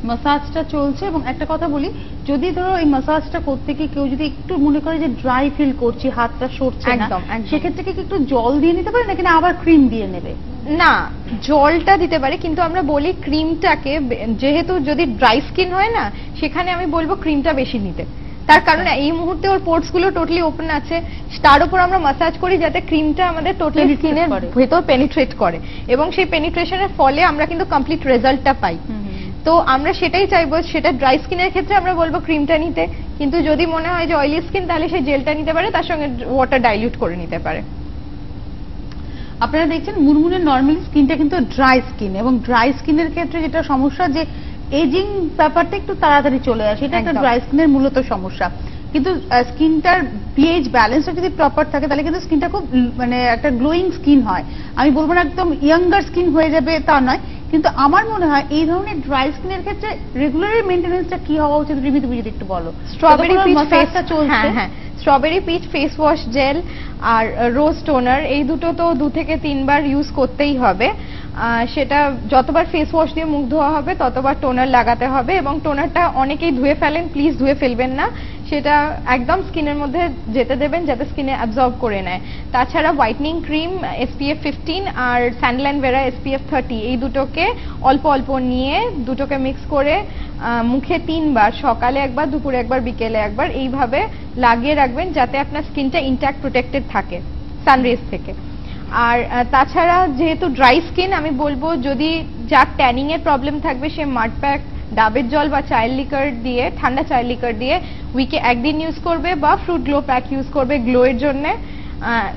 ম্যাসাজটা চলছে। এবং একটা কথা বলি, যদি ধরো এই ম্যাসাজটা করতে গিয়ে কেউ যদি একটু মনে করে যে ড্রাই ফিল করছি, হাতটা সরছে না, সেক্ষেত্রে কি একটু জল দিয়ে নিতে পারে নাকি না আবার ক্রিম দিয়ে নেবে? না, জলটা দিতে পারে, কিন্তু আমরা বলি ক্রিমটাকে, যেহেতু যদি ড্রাই স্কিন হয় না, সেখানে আমি বলবো ক্রিমটা বেশি নিতে। তার কারণ এই মুহূর্তে ওর পোর্টস গুলো টোটালি ওপেন আছে, তার উপর আমরা ম্যাসাজ করি যাতে ক্রিমটা আমাদের টোটালি স্কিনের ভেতর পেনিট্রেট করে, এবং সেই পেনিট্রেশনের ফলে আমরা কিন্তু কমপ্লিট রেজাল্টটা পাই। তো আমরা সেটাই চাইবো। সেটা ড্রাই স্কিনের ক্ষেত্রে আমরা বলবো ক্রিমটা নিতে, কিন্তু যদি মনে হয় যে অয়েলি স্কিন তাহলে সেই জেলটা নিতে পারে, তার সঙ্গে ওয়াটার ডাইলিউট করে নিতে পারে। আপনারা দেখছেন মুনমুনের নরমালি স্কিনটা কিন্তু ড্রাই স্কিন, এবং ড্রাই স্কিনের ক্ষেত্রে যেটা সমস্যা যে এজিং ব্যাপারটা একটু তাড়াতাড়ি চলে আসে, এটা একটা ড্রাই স্কিনের মূলত সমস্যা। কিন্তু স্কিনটার পিএইচ ব্যালেন্সটা যদি প্রপার থাকে তাহলে কিন্তু স্কিনটা খুব মানে একটা গ্লোয়িং স্কিন হয়। আমি বলবো না একদম ইয়াঙ্গার স্কিন হয়ে যাবে তা নয়, কিন্তু আমার মনে হয় এই ধরনের ড্রাই স্কিনের ক্ষেত্রে রেগুলার মেইনটেনেন্সটা কি হওয়া উচিত রিমি, তুমি যদি একটু বলো। স্ট্রবেরি পিচ ফেসটা চলছে, হ্যাঁ strawberry peach face wash gel আর রোজ টোনার, এই দুটো তো 2 থেকে 3 বার ইউজ করতেই হবে। সেটা যতবার ফেস ওয়াশ দিয়ে মুখ ধোয়া হবে ততবার টোনার লাগাতে হবে, এবং টোনারটা অনেকেই ধুয়ে ফেলেন, প্লিজ ধুয়ে ফেলবেন না, সেটা একদম স্কিনের মধ্যে যেতে দেবেন যাতে স্কিনে অ্যাবজর্ব করে নেয়। তাছাড়া হোয়াইটনিং ক্রিম SPF 15 আর স্যান্ডল অ্যান্ড ভেরা SPF 30, এই দুটোকে অল্প অল্প নিয়ে দুটোকে মিক্স করে মুখে 3 বার, সকালে একবার, দুপুরে একবার, বিকেলে একবার, এইভাবে লাগিয়ে রাখবেন যাতে আপনার স্কিনটা ইনট্যাক্ট প্রোটেক্টেড থাকে সানরেজ থেকে। আর তাছাড়া যেহেতু ড্রাই স্কিন, আমি বলবো যদি যার ট্যানিং এর প্রবলেম থাকবে সে মাড প্যাক, ডাবের জল বা চায়ের লিকার দিয়ে, ঠান্ডা চায়ের লিকার দিয়ে উইকে একদিন ইউজ করবে, বা ফ্রুট গ্লো প্যাক ইউজ করবে গ্লো এর জন্য,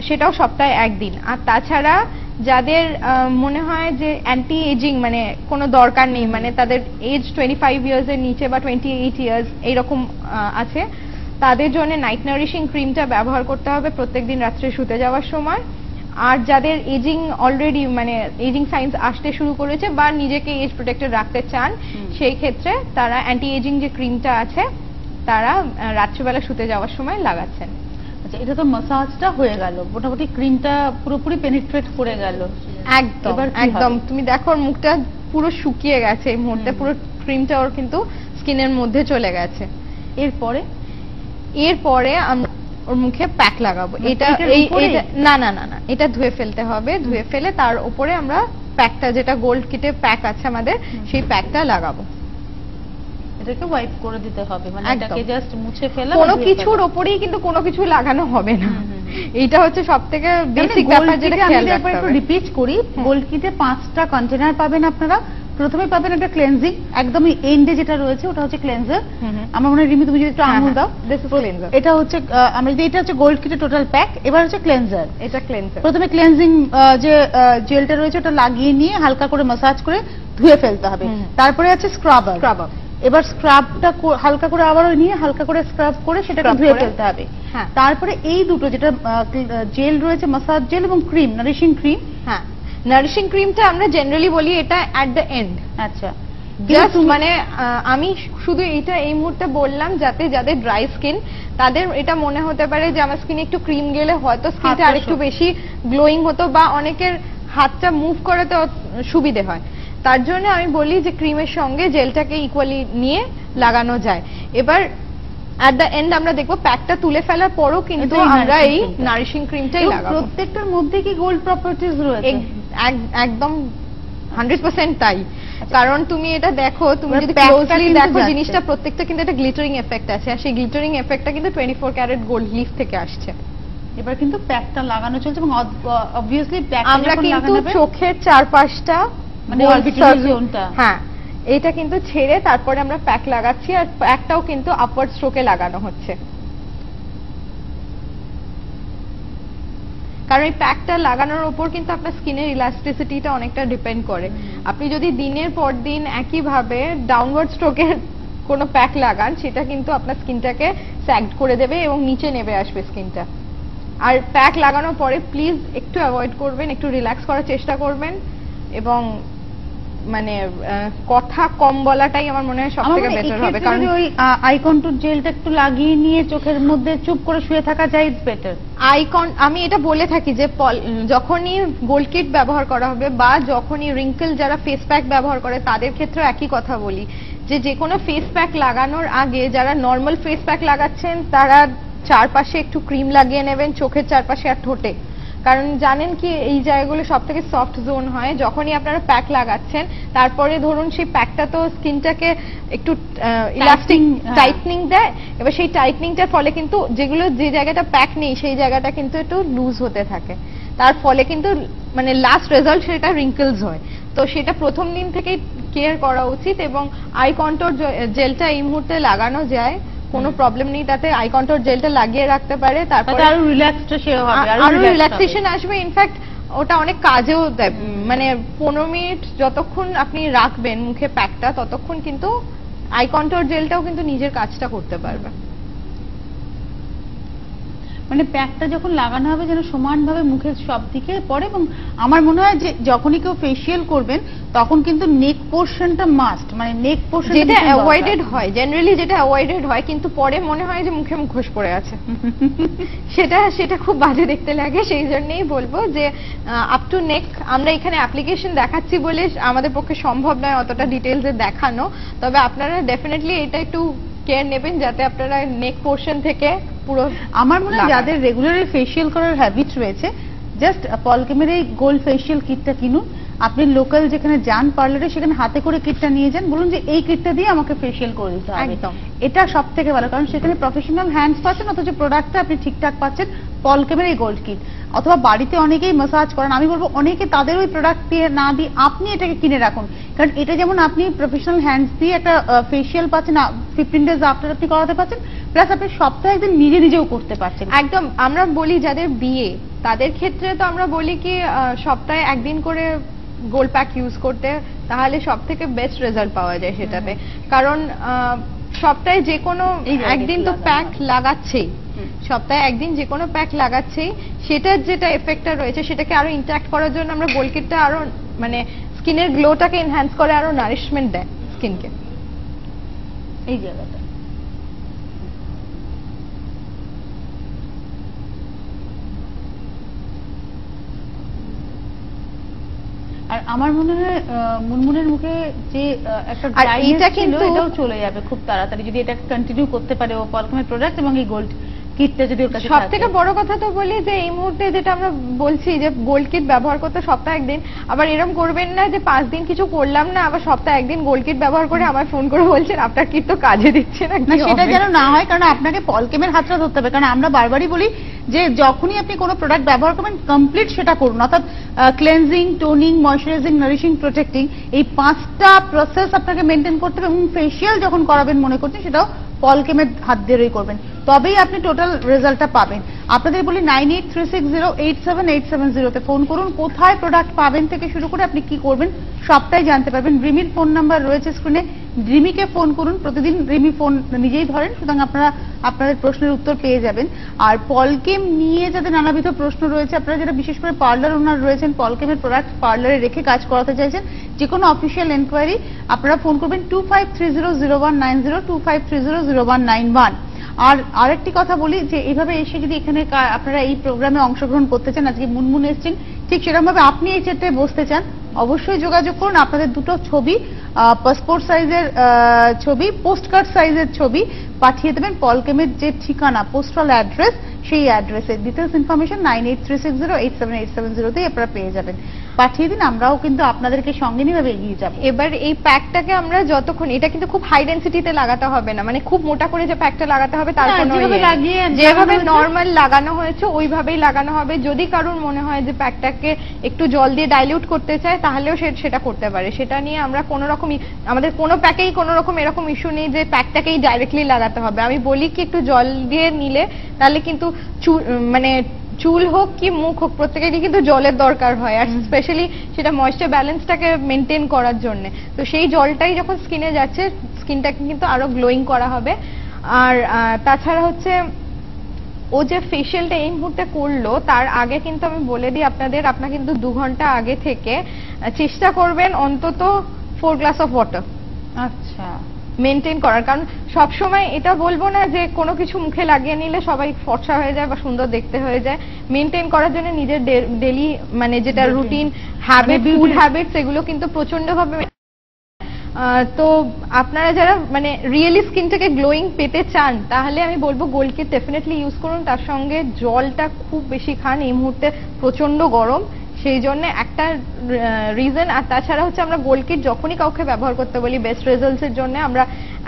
সেটাও সপ্তাহে একদিন। আর তাছাড়া যাদের মনে হয় যে অ্যান্টি এজিং মানে কোনো দরকার নেই, মানে তাদের এজ 25 ইয়ার্স এর নিচে বা 28 ইয়ার্স এইরকম আছে, তাদের জন্য নাইট নারিশিং ক্রিমটা ব্যবহার করতে হবে প্রত্যেকদিন রাত্রে শুতে যাওয়ার সময়। আর যাদের এজিং অলরেডি মানে এজিং সাইন্স আসতে শুরু করেছে বা নিজেকে এজ প্রোটেক্টেড রাখতে চান, সেই ক্ষেত্রে তারা অ্যান্টি এজিং যে ক্রিমটা আছে তারা রাত্রিবেলা শুতে যাওয়ার সময় লাগাচ্ছেন। আচ্ছা, এটা তো ম্যাসাজটা হয়ে গেল, মোটামুটি ক্রিমটা পুরোপুরি পেনিট্রেট করে গেল একদম একদম। তুমি দেখো ওর মুখটা পুরো শুকিয়ে গেছে এই মুহূর্তে, পুরো ক্রিমটা ওর কিন্তু স্কিনের মধ্যে চলে গেছে। এরপরে আমরা ওর মুখে প্যাক লাগাবো। এটা না না না না, এটা ধুয়ে ফেলতে হবে, ধুয়ে ফেলে তার উপরে আমরা প্যাকটা, যেটা গোল্ড কিটে প্যাক আছে আমাদের, সেই প্যাকটা লাগাবো। এটাকে ওয়াইপ করে দিতে হবে, মানে এটাকে জাস্ট মুছে ফেলা, কোনো কিছুর উপরেই কিন্তু কোনো কিছু লাগানো হবে না। এটা হচ্ছে সবথেকে বেসিক ব্যাপার যেটা খেয়াল রাখতে হবে। একটু রিপিট করি, গোল্ড কিটে 5টা কন্টেনার পাবেন আপনারা। প্রথমে পাবেন একটা ক্লেনজিং, একদমই এন্ডে যেটা রয়েছে ওটা হচ্ছে ক্লেনজার। আমার মনে হয় রিমি তুমি যদি একটু আঙুল দাও, এটা হচ্ছে আমরা যদি, এটা হচ্ছে গোল্ড কিটের টোটাল প্যাক। এবার হচ্ছে ক্লেনজার, এটা ক্লেনজার। প্রথমে ক্লেনজিং যে জেলটা রয়েছে ওটা লাগিয়ে নিয়ে হালকা করে ম্যাসাজ করে ধুয়ে ফেলতে হবে। তারপরে আছে স্ক্রাবার। এবার স্ক্রাবটা হালকা করে আবারও নিয়ে হালকা করে স্ক্রাব করে সেটাকে ধুয়ে ফেলতে হবে। তারপরে এই দুটো যেটা জেল রয়েছে, ম্যাসাজ জেল এবং ক্রিম, নারিশিং ক্রিম। হ্যাঁ, নারিশিং ক্রিমটা আমরা জেনারেলি বলি এটা অ্যাট দ্য এন্ড। আচ্ছা, জাস্ট মানে আমি শুধু এটা এই মুহূর্তে বললাম যাতে যাদের ড্রাই স্কিন তাদের এটা মনে হতে পারে যে আমার স্কিনে একটু ক্রিম গেলে হয়তো স্কিনটা আরেকটু বেশি গ্লোয়িং হতো, বা অনেকের হাতটা মুভ করাতে সুবিধে হয়, তার জন্য আমি বলি যে ক্রিমের সঙ্গে জেলটাকে ইকুয়ালি নিয়ে লাগানো যায়। এবার at the end আমরা দেখবো প্যাকটা তুলে ফেলার পরও কিন্তু আমরা এই নারিশিং ক্রিমটাই লাগাবো। প্রত্যেকটার মধ্যে কি গোল্ড প্রপার্টিজ রয়েছে? একদম 100% তাই। কারণ তুমি এটা দেখো, তুমি যদি ক্লোজলি দেখো জিনিসটা প্রত্যেকটা কিন্তু একটা গ্লিটারিং এফেক্ট আছে, আর সেই গ্লিটারিং এফেক্টটা কিন্তু 24 ক্যারেট গোল্ড লিফ থেকে আসছে। এবার কিন্তু প্যাকটা লাগানো চলছে, এবং অবভিয়াসলি প্যাক আমরা কিন্তু চোখের চারপাশটা মানে অরবিটাল জোনটা, হ্যাঁ এটা কিন্তু ছেড়ে তারপরে আমরা প্যাক লাগাচ্ছি, আর প্যাকটাও কিন্তু আপওয়ার্ড স্ট্রোকে লাগানো হচ্ছে। কারণ এই প্যাকটা লাগানোর উপর কিন্তু আপনার স্কিনের ইলাস্টিসিটিটা অনেকটা ডিপেন্ড করে। আপনি যদি দিনের পর দিন একইভাবে ডাউনওয়ার্ড স্ট্রোকের কোনো প্যাক লাগান, সেটা কিন্তু আপনার স্কিনটাকে স্যাগড করে দেবে এবং নিচে নেমে আসবে স্কিনটা। আর প্যাক লাগানোর পরে প্লিজ একটু অ্যাভয়েড করবেন, একটু রিল্যাক্স করার চেষ্টা করবেন, এবং মানে কথা কম বলাটাই আমার মনে হয় সবথেকে বেটার হবে। কারণ ওই আই কন্ট্যুর জেলটা একটু লাগিয়ে নিয়ে চোখের মধ্যে চুপ করে শুয়ে থাকা যায়, ইটস বেটার। আমি এটা বলে থাকি যে যখনই গোল্ড কিট ব্যবহার করা হবে বা যখনই রিঙ্কেল যারা ফেস প্যাক ব্যবহার করে তাদের ক্ষেত্রে একই কথা বলি যে কোনো ফেস প্যাক লাগানোর আগে যারা নর্মাল ফেস প্যাক লাগাচ্ছেন তারা চারপাশে একটু ক্রিম লাগিয়ে নেবেন, চোখের চারপাশে আর ঠোঁটে, কারণ জানেন কি এই জায়গাগুলো সব থেকে সফট জোন হয়। যখনই আপনারা প্যাক লাগাচ্ছেন তারপরে ধরুন সেই প্যাকটা তো স্কিনটাকে একটু ইলাস্টিক টাইটনিং দেয়, এবার সেই টাইটনিংটার ফলে কিন্তু যে জায়গাটা প্যাক নেই সেই জায়গাটা কিন্তু একটু লুজ হতে থাকে, তার ফলে কিন্তু মানে লাস্ট রেজাল্ট সেটা রিঙ্কেলস হয়। তো সেটা প্রথম দিন থেকেই কেয়ার করা উচিত, এবং আই কন্ট্রোল জেলটা এই মুহূর্তে লাগানো যায়, কোনো প্রবলেম নেই তাতে। আই কন্ট্রোল জেলটা লাগিয়ে রাখতে পারে, তারপরে আরো রিল্যাক্সেশন আসবে। ইনফ্যাক্ট ওটা অনেক কাজেও দেয়, মানে 15 মিনিট যতক্ষণ আপনি রাখবেন মুখে প্যাকটা ততক্ষণ কিন্তু আই কন্ট্রোল জেলটাও কিন্তু নিজের কাজটা করতে পারবে। মানে প্যাকটা যখন লাগানো হবে যেন সমানভাবে মুখের সব দিকে পড়ে, এবং আমার মনে হয় যে যখনই কেউ ফেসিয়াল করবেন তখন কিন্তু নেক পোর্শনটা মাস্ট, মানে নেক পোর্শন যেটা অ্যাভয়েডেড হয়, জেনারেলি যেটা অ্যাভয়েডেড হয়, কিন্তু পরে মনে হয় যে মুখে মুখোশ পড়ে আছে সেটা খুব বাজে দেখতে লাগে। সেই জন্যই বলবো যে আপ টু নেক, আমরা এখানে অ্যাপ্লিকেশন দেখাচ্ছি বলে আমাদের পক্ষে সম্ভব নয় অতটা ডিটেইলসে দেখানো, তবে আপনারা ডেফিনেটলি এটা একটু কেয়ার নেবেন যাতে আপনারা নেক পোর্শন থেকে পুরো। আমার মনে হয় যাদের রেগুলারলি ফেসিয়াল করার হ্যাবিট রয়েছে, জাস্ট পলকেমের এই গোল্ড ফেসিয়াল কিটটা কিনুন। আপনি লোকাল যেখানে যান পার্লারে সেখানে হাতে করে কিটটা নিয়ে যান, বলুন যে এই কিটটা দিয়ে আমাকে ফেসিয়াল করে দিতে হবে। একদম এটা সব থেকে ভালো, কারণ সেখানে প্রফেশনাল হ্যান্ডস পাচ্ছেন, অথচ প্রোডাক্টটা আপনি ঠিকঠাক পাচ্ছেন পলকেমের এই গোল্ড কিট। অথবা বাড়িতে অনেকেই ম্যাসাজ করেন, আমি বলবো অনেকে তাদের ওই প্রোডাক্ট দিয়ে না দিয়ে আপনি এটাকে কিনে রাখুন, কারণ এটা যেমন আপনি প্রফেশনাল হ্যান্ডস দিয়ে একটা ফেসিয়াল পাচ্ছেন 15 ডেজ আফটার আপনি করাতে পারছেন, প্লাস আপনি সপ্তাহে একদিন নিজেও করতে পারছেন। একদম, আমরা বলি যাদের বিয়ে তাদের ক্ষেত্রে তো আমরা বলি কি সপ্তাহে একদিন করে গোল্ড প্যাক ইউজ করতে, তাহলে সব থেকে বেস্ট রেজাল্ট পাওয়া যায় সেটাতে। কারণ সপ্তাহে যে কোনো একদিন তো প্যাক লাগাচ্ছেই, সপ্তাহে একদিন যে কোনো প্যাক লাগাচ্ছেই, সেটার যেটা এফেক্টটা রয়েছে সেটাকে আরো ইন্ট্যাক্ট করার জন্য আমরা গোল্ড কিটটা আরো মানে স্কিনের গ্লোটাকে এনহ্যান্স করে, আরো নারিশমেন্ট দেয় স্কিনকে এই জায়গাটা। আর আমার মনে হয় মুনমুনের মুখে যে একটা ড্রাইনেস ছিল এটাও চলে যাবে খুব তাড়াতাড়ি যদি এটা কন্টিনিউ করতে পারে ও পলকেমের প্রোডাক্ট এবং এই গোল্ড কিটটা যদি ওর কাছে থাকে। সবথেকে বড় কথা তো বলি যে এই মুহূর্তে যেটা আমরা বলছি যে গোল্ড কিট ব্যবহার করতে সপ্তাহে একদিন, আবার এরকম করবেন না যে 5 দিন কিছু করলাম না আবার সপ্তাহে একদিন গোল্ড কিট ব্যবহার করে আমায় ফোন করে বলছেন আপনার কিট তো কাজে দিচ্ছে না। সেটা যেন না হয়, কারণ আপনাকে পলকেমের হাতটা ধরতে হবে। কারণ আমরা বারবারই বলি যে যখনই আপনি কোনো প্রোডাক্ট ব্যবহার করবেন কমপ্লিট সেটা করুন, অর্থাৎ cleansing, toning, moisturising, nourishing, protecting, এই 5টা প্রসেস আপনাকে মেনটেন করতে হবে। এবং ফেসিয়াল যখন করাবেন মনে করছেন সেটাও পলকেমের হাত দিয়েই করবেন, তবেই আপনি টোটাল রেজাল্টটা পাবেন। আপনাদের বলি 9836087870 তে ফোন করুন, কোথায় প্রোডাক্ট পাবেন থেকে শুরু করে আপনি কি করবেন সবটাই জানতে পারবেন। রিমির ফোন নাম্বার রয়েছে স্ক্রিনে, রিমিকে ফোন করুন, প্রতিদিন রিমি ফোন নিজেই ধরেন, সুতরাং আপনারা আপনাদের প্রশ্নের উত্তর পেয়ে যাবেন। আর পলকেম নিয়ে যাদের নানাবিধ প্রশ্ন রয়েছে, আপনারা যারা বিশেষ করে পার্লার ওনার রয়েছেন, পলকেমের প্রোডাক্ট পার্লারে রেখে কাজ করাতে চাইছেন, যে কোনো অফিসিয়াল এনকোয়ারি আপনারা ফোন করবেন 25300190 25300191। আর আরেকটি কথা বলি যে এইভাবে এসে যদি এখানে আপনারা এই প্রোগ্রামে অংশগ্রহণ করতে চান, আজকে মুনমুন এসেছেন, ঠিক সেরকম ভাবে আপনি এই চেয়ারটায় বসতে চান, অবশ্যই যোগাযোগ করুন। আপনাদের দুটো ছবি, পাসপোর্ট সাইজের ছবি, পোস্টকার্ড সাইজের ছবি পাঠিয়ে দেবেন পলকেমের যে ঠিকানা, পোস্টাল অ্যাড্রেস, সেই অ্যাড্রেসে ডিটেলস ইনফরমেশন 9836087870 তে আপনারা পেয়ে যাবেন। পাঠিয়ে দিন, আমরাও কিন্তু আপনাদেরকে সঙ্গে নিয়ে এগিয়ে যাব। এবার এই প্যাকটাকে আমরা যতক্ষণ, এটা কিন্তু খুব হাই ডেনসিটিতে লাগাতে হবে না, মানে খুব মোটা করে যে প্যাকটা লাগাতে হবে তার কোনো যেভাবে নরমাল লাগানো হয়েছে ওইভাবেই লাগানো হবে। যদি কারোর মনে হয় যে প্যাকটাকে একটু জল দিয়ে ডাইলিউট করতে চায় তাহলেও সেটা করতে পারে, সেটা নিয়ে আমরা কোনো রকম, আমাদের কোনো প্যাকেই কোনো রকম এরকম ইস্যু নেই যে প্যাকটাকেই ডাইরেক্টলি লাগাতে হবে। আমি বলি কি একটু জল দিয়ে নিলে তাহলে কিন্তু মানে চুল হোক কি মুখ হোক প্রত্যেকেরই কিন্তু জলের দরকার হয়, আর স্পেশালি সেটা ময়েশ্চার ব্যালেন্সটাকে মেনটেন করার জন্য। তো সেই জলটাই যখন স্কিনে যাচ্ছে স্কিনটাকে কিন্তু আরো গ্লোয়িং করা হবে। আর তাছাড়া হচ্ছে ও যে ফেশিয়ালটা এই মুহূর্তে করলো তার আগে কিন্তু আমি বলে দিই আপনাদের, আপনারা কিন্তু 2 ঘন্টা আগে থেকে চেষ্টা করবেন অন্তত 4 গ্লাস অফ ওয়াটার আচ্ছা মেনটেন করার। কারণ সবসময় এটা বলবো না যে কোনো কিছু মুখে লাগিয়ে নিলে সবাই ফর্সা হয়ে যায় বা সুন্দর দেখতে হয়ে যায়। মেনটেন করার জন্য নিজের ডেলি মানে যেটা রুটিন হ্যাবিট, ফুড হ্যাবিটস, এগুলো কিন্তু প্রচন্ডভাবে। তো আপনারা যারা মানে রিয়েলি স্কিনটাকে গ্লোয়িং পেতে চান তাহলে আমি বলবো গোল্ড কিট ডেফিনেটলি ইউজ করুন। তার সঙ্গে জলটা খুব বেশি খান, এই মুহূর্তে প্রচন্ড গরম, সেই জন্য একটা রিজন। আর তাছাড়া হচ্ছে আমরা গোল্ড কিট যখনই কাউকে ব্যবহার করতে বলি বেস্ট রেজাল্টস এর জন্য আমরা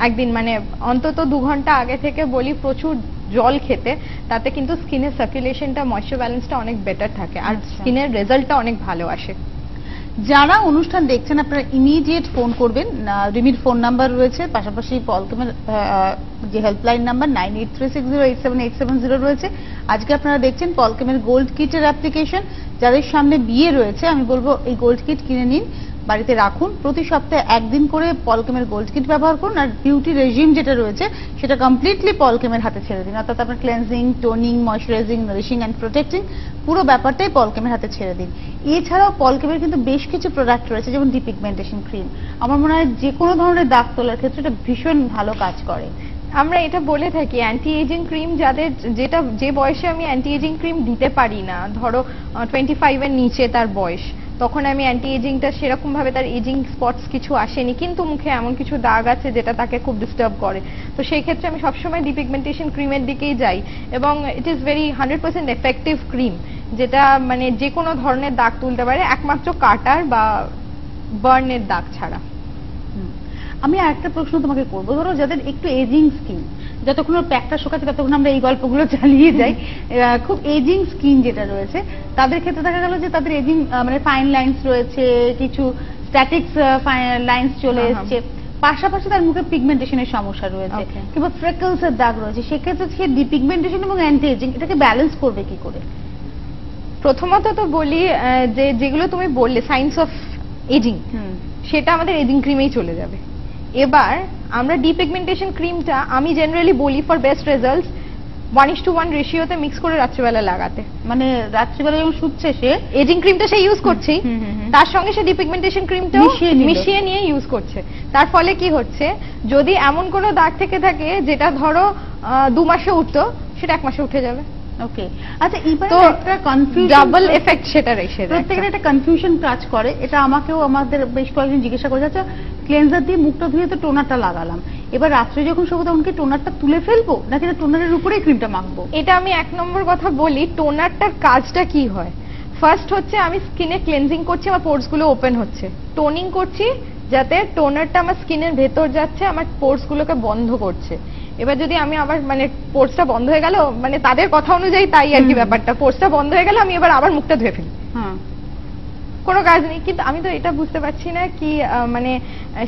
একদিন মানে অন্তত 2 ঘন্টা আগে থেকে বলি প্রচুর জল খেতে, তাতে কিন্তু স্কিনের সার্কুলেশনটা ময়েশ্চার ব্যালেন্সটা অনেক বেটার থাকে আর স্কিনের রেজাল্টটা অনেক ভালো আসে। যারা অনুষ্ঠান দেখছেন আপনারা ইমিডিয়েট ফোন করবেন, রিমির ফোন নাম্বার রয়েছে, পাশাপাশি পলকেমের যে হেল্পলাইন নাম্বার 9836087870 রয়েছে। আজকে আপনারা দেখছেন পলকেমের গোল্ড কিটের অ্যাপ্লিকেশন। যাদের সামনে বিয়ে রয়েছে আমি বলবো এই গোল্ড কিট কিনে নিন, বাড়িতে রাখুন, প্রতি সপ্তাহে একদিন করে পলকেমের গোল্ড কিট ব্যবহার করুন। আর বিউটি রেজিম যেটা রয়েছে সেটা কমপ্লিটলি পলকেমের হাতে ছেড়ে দিন, অর্থাৎ আপনার cleansing, toning, moisturising, nourishing and protecting পুরো ব্যাপারটাই পলকেমের হাতে ছেড়ে দিন। এছাড়াও পলকেমের কিন্তু বেশ কিছু প্রোডাক্ট রয়েছে, যেমন ডিপিগমেন্টেশন ক্রিম। আমার মনে হয় যে কোনো ধরনের দাগ তোলার ক্ষেত্রে এটা ভীষণ ভালো কাজ করে। আমরা এটা বলে থাকি অ্যান্টি এজিং ক্রিম যাদের, যেটা যে বয়সে আমি অ্যান্টি এজিং ক্রিম দিতে পারি না, ধরো 25 এর নিচে তার বয়স, তখন আমি অ্যান্টি এজিংটা সেরকম ভাবে তার এজিং স্পটস কিছু আসেনি কিন্তু মুখে এমন কিছু দাগ আছে যেটা তাকে খুব ডিস্টার্ব করে, তো সেই ক্ষেত্রে আমি সবসময় ডিপিগমেন্টেশন ক্রিমের দিকেই যাই এবং it is very 100% effective cream, যেটা মানে যে কোনো ধরনের দাগ তুলতে পারে একমাত্র কাটার বা বার্নের দাগ ছাড়া। আমি আরেকটা প্রশ্ন তোমাকে করবো, ধরো যাদের একটু এজিং স্কিন, যতক্ষণ ওর প্যাকটা শোকাচ্ছে ততক্ষণ আমরা এই গল্পগুলো চালিয়ে যাই, খুব এজিং স্কিন যেটা রয়েছে তাদের ক্ষেত্রে দেখা গেল যে তাদের এজিং মানে ফাইন লাইন্স রয়েছে, কিছু স্ট্যাটিক্স লাইন্স চলে এসছে, পাশাপাশি তার মুখে পিগমেন্টেশনের সমস্যা রয়েছে কিংবা ফ্রেকলস এর দাগ রয়েছে, সেক্ষেত্রে সে ডিপিগমেন্টেশন এবং অ্যান্টি এজিং এটাকে ব্যালেন্স করবে কি করে? প্রথমত তো বলি যে যেগুলো তুমি বললে সাইন্স অফ এজিং, সেটা আমাদের এজিং ক্রিমেই চলে যাবে। এবার আমরা ডিপিগমেন্টেশন ক্রিমটা আমি জেনারেলি বলি ফর বেস্ট রেজাল্টস 1:1 রেশিওতে মিক্স করে রাত্রিবেলা লাগাতে, মানে রাত্রিবেলা যখন শুচ্ছে সে এজিং ক্রিমটা সে ইউজ করছেই, তার সঙ্গে সে ডিপিগমেন্টেশন ক্রিমটা মিশিয়ে নিয়ে ইউজ করছে। তার ফলে কি হচ্ছে, যদি এমন কোনো দাগ থেকে থাকে যেটা ধরো 2 মাসে উঠতো, সেটা 1 মাসে উঠে যাবে। ওকে, আচ্ছা এবারে একটা কনফিউশন, ডাবল এফেক্ট সেটা রেখে প্রত্যেকের একটা কনফিউশন কাজ করে, এটা আমাকেও আমাদের বেশ কয়েকজন জিজ্ঞাসা করে যাচ্ছে, ক্লেনজার দিয়ে মুখটা ধুয়ে তো টোনারটা লাগালাম, এবার রাত্রে যখন শোবো তখন কি টোনারটা তুলে ফেলবো নাকি টোনারের উপরেই ক্রিমটা মাখবো? এটা আমি 1 নম্বর কথা বলি, টোনারটার কাজটা কি হয়। ফার্স্ট হচ্ছে আমি স্কিনে ক্লেনজিং করছি, আমার পোরস গুলো ওপেন হচ্ছে, টোনিং করছি যাতে টোনারটা আমার স্কিনের ভেতর যাচ্ছে, আমার পোরস গুলোকে বন্ধ করছে। এবার যদি আমি আবার মানে পোরসটা বন্ধ হয়ে গেল, মানে তাদের কথা অনুযায়ী তাই আর কি ব্যাপারটা, পোরসটা বন্ধ হয়ে গেল আমি এবার আবার মুখটা ধুয়ে ফেলি, কোনো কাজ নেই। কিন্তু আমি তো এটা বুঝতে পারছি না কি মানে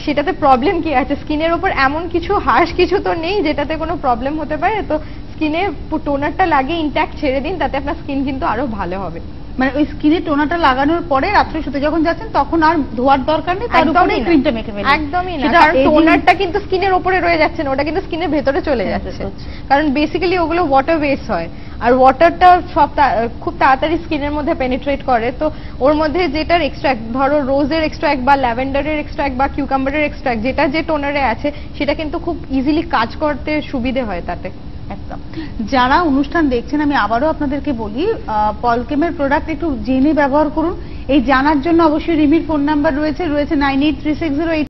সেটাতে প্রবলেম কি আছে, স্কিনের উপর এমন কিছু হার্শ কিছু তো নেই যেটাতে কোনো প্রবলেম হতে পারে, তো স্কিনে টোনারটা লাগিয়ে ইনট্যাক্ট ছেড়ে দিন, তাতে আপনার স্কিন কিন্তু আরো ভালো হবে। মানে ওই স্কিনে টোনারটা লাগানোর পরে রাত্রে শুতে যখন যাচ্ছেন তখন আর ধোয়ার দরকার নেই, তার উপরেই ক্রিমটা মেখে ফেলুন। একদমই না, কারণ টোনারটা কিন্তু স্কিনের উপরে রয়ে যাচ্ছে না, ওটা কিন্তু স্কিনের ভেতরে চলে যাচ্ছে, কারণ বেসিক্যালি ওগুলো ওয়াটার বেস হয় আর ওয়াটারটা সব খুব তাড়াতাড়ি স্কিনের মধ্যে পেনিট্রেট করে, তো ওর মধ্যে যেটার এক্সট্রাক্ট, ধরো রোজের এক্সট্রাক্ট বা ল্যাভেন্ডারের এক্সট্রাক্ট বা কিউকাম্বারের এক্সট্রাক্ট, যেটা যে টোনারে আছে সেটা কিন্তু খুব ইজিলি কাজ করতে সুবিধে হয় তাতে। একদম। যারা অনুষ্ঠান দেখছেন আমি আবারও আপনাদেরকে বলি, পলকেমের প্রোডাক্ট একটু জেনে ব্যবহার করুন। এই জানার জন্য অবশ্যই রিমির ফোন নাম্বার রয়েছে 983608